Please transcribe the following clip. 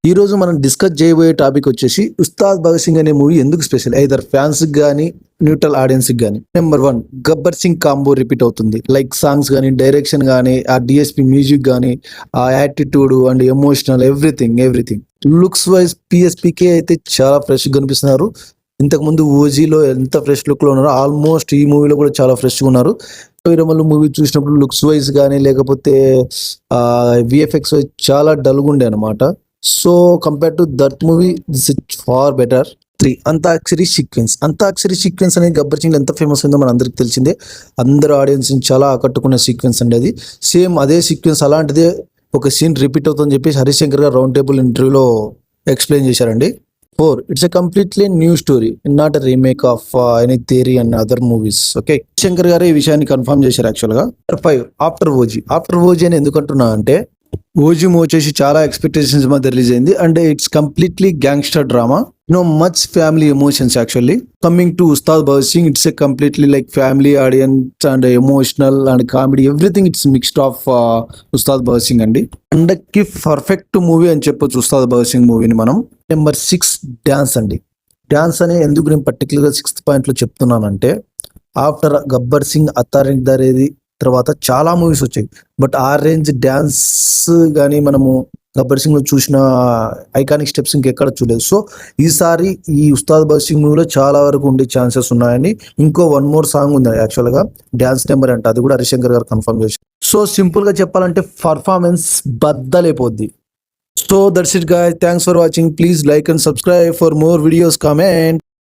ఈ రోజు మనం డిస్కస్ చేయబోయే టాపిక్ వచ్చేసి ఉస్తాద్ భగత్ సింగ్ అనే మూవీ ఎందుకు స్పెషల్, ఐదర్ ఫ్యాన్స్ కానీ న్యూట్రల్ ఆడియన్స్ కానీ. Number 1, Gabbar Singh combo repeat అవుతుంది. లైక్ సాంగ్స్ కానీ, డైరెక్షన్ కానీ, ఆ డిఎస్పి మ్యూజిక్ కానీ, ఆ attitude and emotional everything. Looks wise PSPK అయితే చాలా ఫ్రెష్ గా కనిపిస్తున్నారు. ఇంతకు ముందు ఓజీలో ఎంత ఫ్రెష్ లుక్ లో ఉన్నారో ఆల్మోస్ట్ ఈ మూవీలో కూడా చాలా ఫ్రెష్ గా ఉన్నారు. వీరమల్లు మూవీ చూసినప్పుడు లుక్స్ వైజ్ కానీ లేకపోతే విఎఫ్ఎక్స్ వైజ్ చాలా డల్గా ఉండే అనమాట. So compare to that movie this is far better. 3, Antakshari sequence అనేది గబ్బర్ సింగ్ ఎంత ఫేమస్ అయిందో మన అందరికి తెలిసిందే. అందరు ఆడియన్స్ చాలా ఆకట్టుకున్న సీక్వెన్స్ అండి అది. సేమ్ అదే సీక్వెన్స్ అలాంటిదే ఒక సీన్ రిపీట్ అవుతుందని చెప్పి హరిశంకర్ గారు రౌండ్ టేబుల్ ఇంటర్వ్యూలో ఎక్స్ప్లెయిన్ చేశారండి. 4, it's a completely new story, not a remake of any theory and other movies. Okay, Shankar గారు ఈ విషయాన్ని కన్ఫర్మ్ చేశారు యాక్చువల్ గా. 5, ఆఫ్టర్ ఓజీ అని ఎందుకంటున్నా అంటే ఓజీ వచ్చేసి చాలా ఎక్స్పెక్టేషన్స్ మధ్య రిలీజ్ అయింది and it's completely gangster drama, no much family emotions. Actually coming to Ustad Bhagat Singh, it's a completely like family audience and emotional and comedy everything. It's mixed of Ustad Bhagat Singh అండి. And కి perfect movie అని చెప్పొచ్చు ఉస్తాద్ భగత్ సింగ్ మూవీని మనం. Number 6, dance అండి. Dance అనే ఎందుకు నేను పర్టికులర్గా 6th పాయింట్ లో చెప్తున్నానంటే, ఆఫ్టర్ గబ్బర్ సింగ్, అత్తారింటి దారేది తర్వాత చాలా మూవీస్ వచ్చాయి, బట్ ఆ రేంజ్ డ్యాన్స్ కానీ మనము గబ్బర్ సింగ్ లో చూసిన ఐకానిక్ స్టెప్స్ ఇంకెక్కడ చూడలేదు. సో ఈసారి ఈ ఉస్తాద్ భగత్ సింగ్ మూవీలో చాలా వరకు ఉండే ఛాన్సెస్ ఉన్నాయండి. ఇంకో 1 more సాంగ్ ఉంది యాక్చువల్ గా, డాన్స్ నెంబర్ అంటే అది కూడా హరిశంకర్ గారు కన్ఫర్మ్ చేశారు. సో సింపుల్ గా చెప్పాలంటే performance బద్దలైపోద్ది. So that's it guys, thanks for watching. Please like and subscribe for more videos, comment.